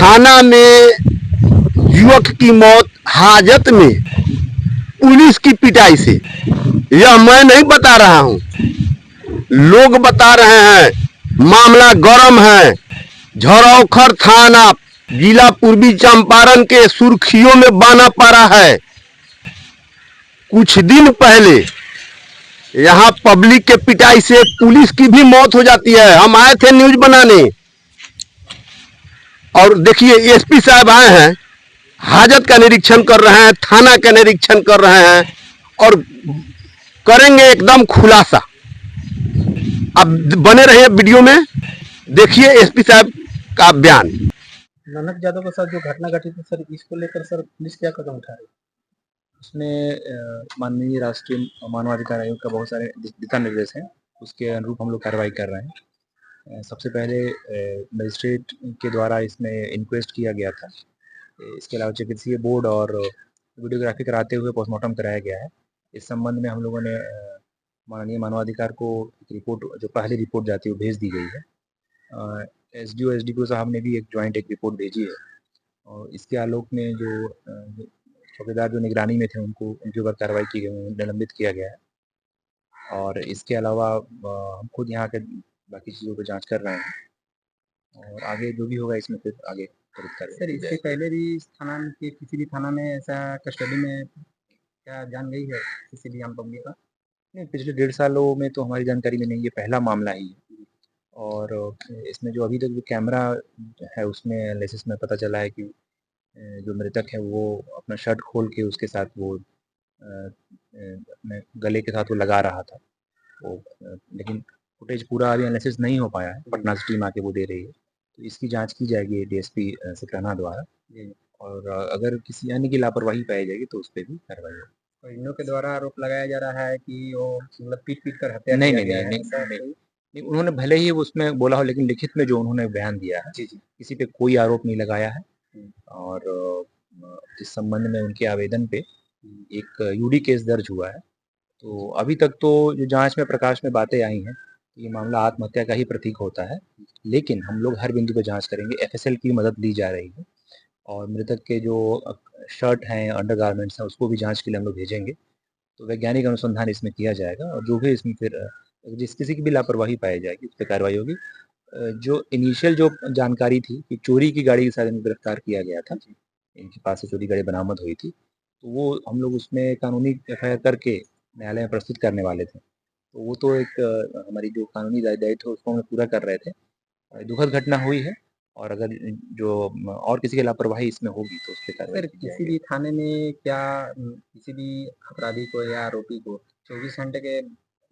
थाना में युवक की मौत हाजत में पुलिस की पिटाई से। यह मैं नहीं बता रहा हूं, लोग बता रहे हैं। मामला गरम है। झरौखर थाना जिला पूर्वी चंपारण के सुर्खियों में बना पड़ा है। कुछ दिन पहले यहाँ पब्लिक के पिटाई से पुलिस की भी मौत हो जाती है। हम आए थे न्यूज बनाने और देखिए एसपी साहब आए हैं, हाजत का निरीक्षण कर रहे हैं, थाना का निरीक्षण कर रहे हैं और करेंगे एकदम खुलासा। अब बने रहिए वीडियो में, देखिए एसपी साहब का बयान। ननक यादव के साथ जो घटना घटित है सर, इसको लेकर सर पुलिस क्या कदम उठा रही है? उसमें माननीय राष्ट्रीय मानवाधिकार आयोग का बहुत सारे दिशा निर्देश हैं, उसके अनुरूप हम लोग कार्रवाई कर रहे हैं। सबसे पहले मजिस्ट्रेट के द्वारा इसमें इंक्वेस्ट किया गया था। इसके अलावा चिकित्सीय बोर्ड और वीडियोग्राफी कराते हुए पोस्टमार्टम कराया गया है। इस संबंध में हम लोगों ने माननीय मानवाधिकार को रिपोर्ट, जो पहली रिपोर्ट जाती है वो भेज दी गई है। एसडीओ साहब ने भी एक रिपोर्ट भेजी है और इसके आलोक में जो चौकीदार जो निगरानी में थे उनके ऊपर कार्रवाई की गई, निलंबित किया गया है। और इसके अलावा हम खुद यहाँ के बाकी चीज़ों पर जांच कर रहे हैं और आगे जो भी होगा इसमें फिर आगे सर, इससे पहले भी किसी भी थाना में ऐसा कस्टडी में क्या जान गई है किसी भी आम पब्लिक का? नहीं, पिछले 1.5 सालों में तो हमारी जानकारी में नहीं, ये पहला मामला ही है। और इसमें जो अभी तक जो कैमरा है उसमें एनालिसिस में पता चला है कि जो मृतक है वो अपना शर्ट खोल के उसके साथ वो अपने गले के साथ वो लगा रहा था वो, लेकिन फुटेज पूरा अभी एनालिसिस नहीं हो पाया है। पटना से टीम आके वो दे रही है, तो इसकी जांच की जाएगी डीएसपी सिकरहना द्वारा और अगर किसी अन्य की लापरवाही पाई जाएगी तो उस पर भी कार्रवाई होगी। तो इनों के द्वारा आरोप लगाया जा रहा है कि वो मतलब पीट कर हत्या नहीं किया नहीं गया नहीं, है। नहीं, नहीं, नहीं, उन्होंने भले ही उसमें बोला हो, लेकिन लिखित में जो उन्होंने बयान दिया है किसी पे कोई आरोप नहीं लगाया है। और इस संबंध में उनके आवेदन पे एक यूडी केस दर्ज हुआ है। तो अभी तक तो जो जांच में प्रकाश में बातें आई हैं, ये मामला आत्महत्या का ही प्रतीक होता है, लेकिन हम लोग हर बिंदु पे जांच करेंगे। एफएसएल की मदद ली जा रही है और मृतक के जो शर्ट हैं, अंडरगारमेंट्स हैं, उसको भी जांच के लिए हम लोग भेजेंगे। तो वैज्ञानिक अनुसंधान इसमें किया जाएगा और जो भी इसमें फिर जिस किसी की भी लापरवाही पाई जाएगी उस पर कार्रवाई होगी। जो इनिशियल जो जानकारी थी कि चोरी की गाड़ी के साथ इनको गिरफ्तार किया गया था, इनके पास से चोरी गाड़ी बरामद हुई थी, तो वो हम लोग उसमें कानूनी एफआईआर करके न्यायालय में प्रस्तुत करने वाले थे। तो वो तो एक हमारी जो कानूनी दायित्व है उसको हम पूरा कर रहे थे। दुखद घटना हुई है और अगर जो और किसी की लापरवाही इसमें होगी तो उस पर कार्रवाई की किसी जाएगी। भी थाने में क्या किसी भी अपराधी को या आरोपी को 24 घंटे के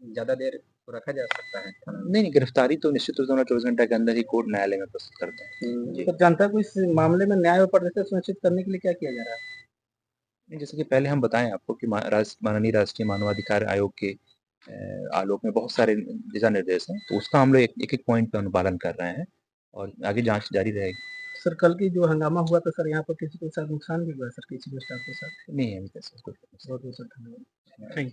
ज्यादा देर को रखा जा सकता है थाना में? नहीं, गिरफ्तारी तो निश्चित रूप से 24 घंटे के अंदर ही कोर्ट न्यायालय में प्रस्तुत करते हैं। तो जनता को इस मामले में न्याय और पारदर्शिता सुनिश्चित करने के लिए क्या किया जा रहा है? जैसे कि पहले हम बताएं आपको कि माननीय राष्ट्रीय मानवाधिकार आयोग के आलोक में बहुत सारे दिशा निर्देश हैं, तो उसका हम लोग एक एक पॉइंट पे अनुपालन कर रहे हैं और आगे जांच जारी रहेगी। सर, कल की जो हंगामा हुआ था सर, यहाँ पर किसी के साथ नुकसान भी हुआ है सर, किसी के स्टाफ के साथ? नहीं, अभी तक बहुत बहुत धन्यवाद। Thank you.